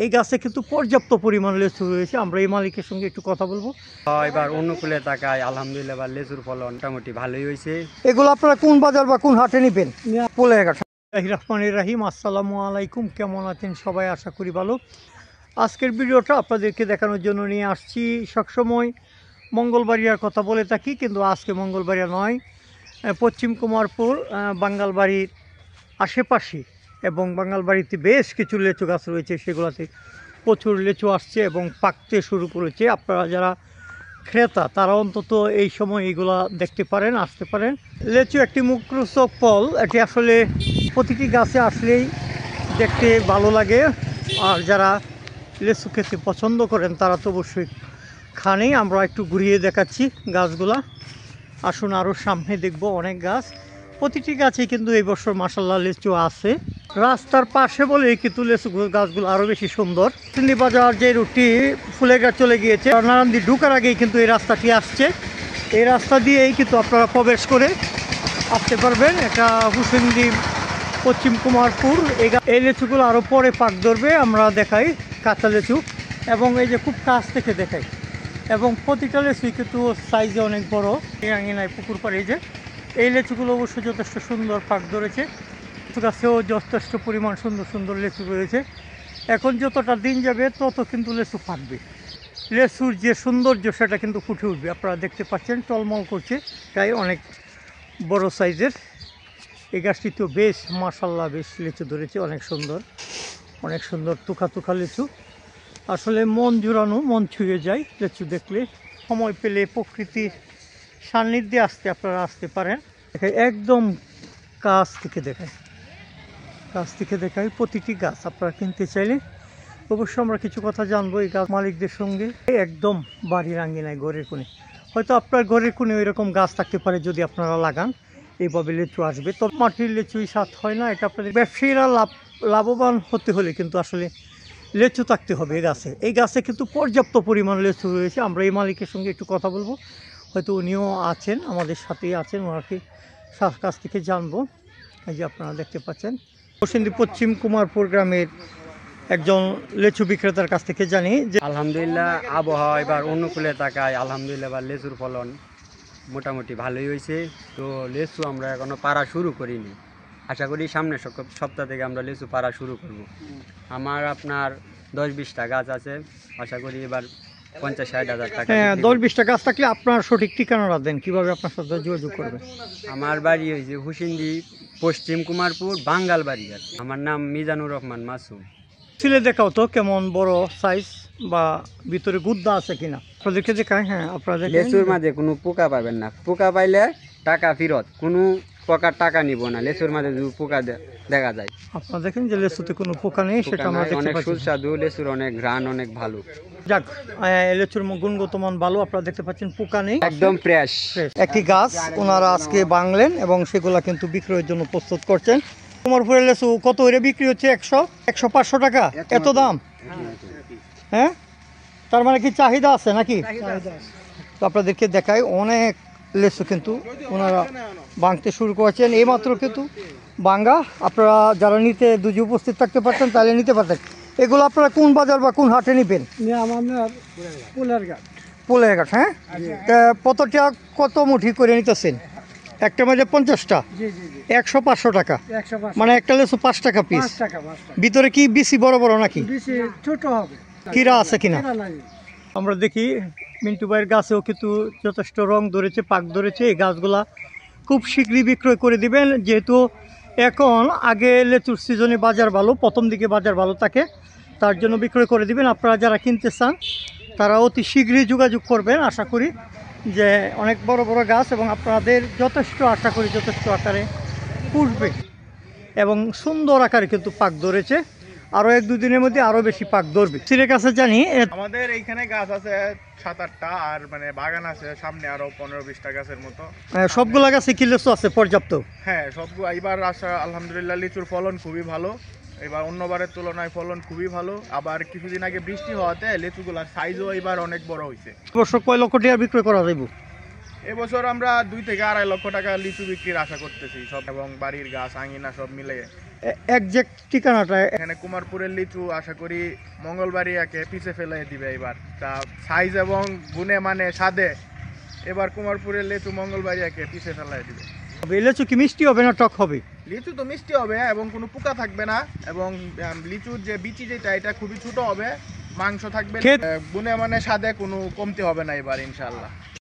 এই গাছে কিন্তু পর্যাপ্ত পরিমাণ লেচু রয়েছে। আমরা এই মালিকের সঙ্গে একটু কথা বলবো। এবার অনুকূলে তাকায় আলহামদুলিল্লাহ, এবার লেচুর ফলন মোটামুটি ভালোই হয়েছে। এগুলো আপনারা কোন বাজার বা কোন হাটে নিবেন? রহমানির রাহিম, আসসালামু আলাইকুম। কেমন আছেন সবাই? আশা করি ভালো। আজকের ভিডিওটা আপনাদেরকে দেখানোর জন্য নিয়ে আসছি। সবসময় মঙ্গলবাড়িয়ার কথা বলে থাকি, কিন্তু আজকে মঙ্গলবাড়িয়া নয়, পশ্চিম কুমারপুর বাঙ্গালবাড়ির আশেপাশে এবং বাঙ্গালবাড়িতে বেশ কিছু লেচু গাছ রয়েছে, সেগুলোতে প্রচুর লেচু আসছে এবং পাকতে শুরু করেছে। আপনারা যারা ক্রেতা তারা অন্তত এই সময় এইগুলা দেখতে পারেন, আসতে পারেন। লেচু একটি মুখরোচক ফল। এটি আসলে প্রতিটি গাছে আসলেই দেখতে ভালো লাগে, আর যারা লেচু খেতে পছন্দ করেন তারা তো অবশ্যই খানেই। আমরা একটু ঘুরিয়ে দেখাচ্ছি গাছগুলা। আসুন আরও সামনে দেখব অনেক গাছ। প্রতিটি গাছেই কিন্তু এই বছর মাশাআল্লাহ লেচু আছে। রাস্তার পাশে বলে কিন্তু লেচু গাছগুলো আরও বেশি সুন্দর। সিন্দি বাজার যে রুটটি ফুলেঘাট চলে গিয়েছে, নারায়ণদি ঢুকার আগেই কিন্তু এই রাস্তাটি আসছে। এই রাস্তা দিয়েই কিন্তু আপনারা প্রবেশ করে আসতে পারবেন। এটা হুসেন্দি পশ্চিম কুমারপুর। এই লেচুগুলো আরও পরে পাক ধরবে। আমরা দেখাই কাঁচা লেচু, এবং এই যে খুব কাছ থেকে দেখাই, এবং প্রতিটা লেচুই কিন্তু সাইজে অনেক বড়। নাই পুকুর পাড়ে এই লেচুগুলো অবশ্যই যথেষ্ট সুন্দর পাক ধরেছে। লেচু গাছেও যথেষ্ট পরিমাণ সুন্দর সুন্দর লেচু রয়েছে। এখন যতটা দিন যাবে তত কিন্তু লেচু পাকবে। লেচুর যে সৌন্দর্য সেটা কিন্তু ফুটে উঠবে। আপনারা দেখতে পাচ্ছেন টলমল করছে, তাই অনেক বড় সাইজের। এই গাছটিতেও বেশ মাশাআল্লাহ বেশ লেচু ধরেছে, অনেক সুন্দর, অনেক সুন্দর তুখা তুখা লেচু। আসলে মন জুড়ানো, মন ছুঁয়ে যায় লেচু দেখলে। সময় পেলে প্রকৃতির সান্নিধ্যে আপনারা আসতে পারেন। একদম কাছ থেকে দেখায় প্রতিটি গাছ। আপনারা কিনতে চাইলে অবশ্যই আমরা কিছু কথা জানবো এই গাছ মালিকদের সঙ্গে। একদম বাড়ির আঙ্গিনায়, ঘরের কোণে, হয়তো আপনার ঘরের কোণে ওই রকম গাছ থাকতে পারে। যদি আপনারা লাগান এইভাবে লেচু আসবে। তো মাটির লেচুই স্বাদ হয় না। এটা আপনাদের ব্যবসায়ীরা লাভবান হতে হলে কিন্তু আসলে লেচু থাকতে হবে এই গাছে। এই গাছে কিন্তু পর্যাপ্ত পরিমাণ লেচু রয়েছে। আমরা এই মালিকের সঙ্গে একটু কথা বলবো, হয়তো উনিও আছেন, আমাদের সাথেই আছেন, ওনাকে কাছ থেকে জানবো। এই যে আপনারা দেখতে পাচ্ছেন হোসেন্দি পশ্চিম কুমারপুর গ্রামের একজন লেচু বিক্রেতার কাছ থেকে জানি যে আলহামদুলিল্লাহ, আবহাওয়া এবার অনুকূলে তাকায় আলহামদুলিল্লাহ, এবার লেচুর ফলন মোটামুটি ভালোই হয়েছে। তো লেচু আমরা এখনো পাড়া শুরু করিনি। আশা করি সামনের সপ্তাহ থেকে আমরা লেচু পাড়া শুরু করব। আমার আপনার 10-20টা গাছ আছে। আশা করি এবার 50-60 হাজার টাকা। হ্যাঁ, 10-20টা গাছ থাকলে আপনার সঠিক ঠিকানাটা দেন, কিভাবে আপনার সাথে যোগাযোগ করবে? আমার বাড়ি হয়েছে হুসেন্দি পশ্চিম কুমারপুর বাঙ্গালবাড়ি। আমার নাম মিজানুর রহমান মাসুম। ছিলে দেখাও তো কেমন বড় সাইজ বা ভিতরে গুদ্দা আছে কিনা আপনাদেরকে দেখায়। হ্যাঁ, আপনারা লেচুর মাঝে কোনো পোকা পাবেন না। পোকা পাইলে টাকা ফেরত, কোনো প্রকার টাকা নিব না। লেচুর মাঝে যদি পোকা দেখা যায়, আপনারা দেখেন যে লেচুতে কোনো পোকা নেই, সেটা আমরা দেখতে অনেক পাচ্ছি। সুস্বাদু লেচুর, অনেক ঘ্রাণ, অনেক ভালো। যাক, লেচুর গুণগত মান ভালো। আপনারা দেখতে পাচ্ছেন পোকা নেই, একদম ফ্রেশ। একটি গাছ ওনারা আজকে বাংলেন এবং সেগুলা কিন্তু বিক্রয়ের জন্য প্রস্তুত করছেন। কুমারপুরের লেচু কত করে বিক্রি হচ্ছে? 100-500 টাকা, এত দাম? হ্যাঁ, তার মানে কি চাহিদা আছে নাকি? তো আপনাদেরকে দেখায় অনেক লেচু কিন্তু ওনারা ভাঙতে শুরু করেছেন এইমাত্র, কিন্তু ভাঙ্গা। আপনারা যারা নিতে দুজি উপস্থিত থাকতে পারতেন তাহলে নিতে পারতেন। এগুলো আপনারা কোন বাজার বা কোন হাটে নেবেন? পোলেরঘাট। হ্যাঁ, কতটা কত মুঠি করে নিতেছেন? একটা মাঝে 50টা, 100-500 টাকা, মানে একটা লেচু 5 টাকা পিস। ভিতরে কি বিসি বড় বড় নাকি ছোট হবে? কিরা আছে কিনা? আমরা দেখি মিন্টু ভাইয়ের গাছেও কিন্তু যথেষ্ট রং ধরেছে, পাক ধরেছে। এই গাছগুলা খুব শীঘ্রই বিক্রয় করে দিবেন, যেহেতু এখন আগে লেচুর সিজনে বাজার ভালো, প্রথম দিকে বাজার ভালো থাকে, তার জন্য বিক্রয় করে দিবেন। আপনারা যারা কিনতে চান তারা অতি শীঘ্রই যোগাযোগ করবেন। আশা করি যে অনেক বড় বড় গাছ এবং আপনাদের যথেষ্ট আশা করি যথেষ্ট আকারে পুষবে এবং সুন্দর আকারে কিন্তু পাক ধরেছে। আরো 1-2 দিনের মধ্যে আরো বেশি পাক ধরবে। সিলের কাছে জানি আমাদের এইখানে গাছ আছে 7-8টা, আর মানে বাগান আছে সামনে আরো 15-20টা গাছের মতো। সবগুলা গাছে কি লেচু আছে পর্যাপ্ত? হ্যাঁ, সবগুলো এবার আলহামদুলিল্লাহ লিচুর ফলন খুবই ভালো। এবার অন্যবারের তুলনায় ফলন খুবই ভালো। আবার কিছুদিন আগে বৃষ্টি হওয়াতে লিচুগুলার সাইজও এবার অনেক বড় হয়েছে। এবছর কয় লক্ষ টাকা বিক্রয় করা যাইব? এবছর আমরা 2 থেকে 2.5 লক্ষ টাকা লিচু বিক্রির আশা করতেছি সব, এবং বাড়ির গাছ আঙিনা সব মিলে একজ্যাক্ট ঠিকানাটা এখানে কুমারপুরের লিচু আশা করি মঙ্গলবাড়িয়াকে পিছে ফেলে দিবে এবার, তা সাইজ এবং গুণে মানে স্বাদে এবার কুমারপুরের লিচু মঙ্গলবাড়িয়াকে পিছে ফেলাই দিবে। লিচু কি মিষ্টি হবে না টক হবে? লিচু তো মিষ্টি হবে এবং কোনো পোকা থাকবে না, এবং লিচুর যে বিচি যেটা এটা খুবই ছোট হবে, মাংস থাকবে, গুণে মানে স্বাদে কোনো কমতি হবে না এবার ইনশাল্লাহ।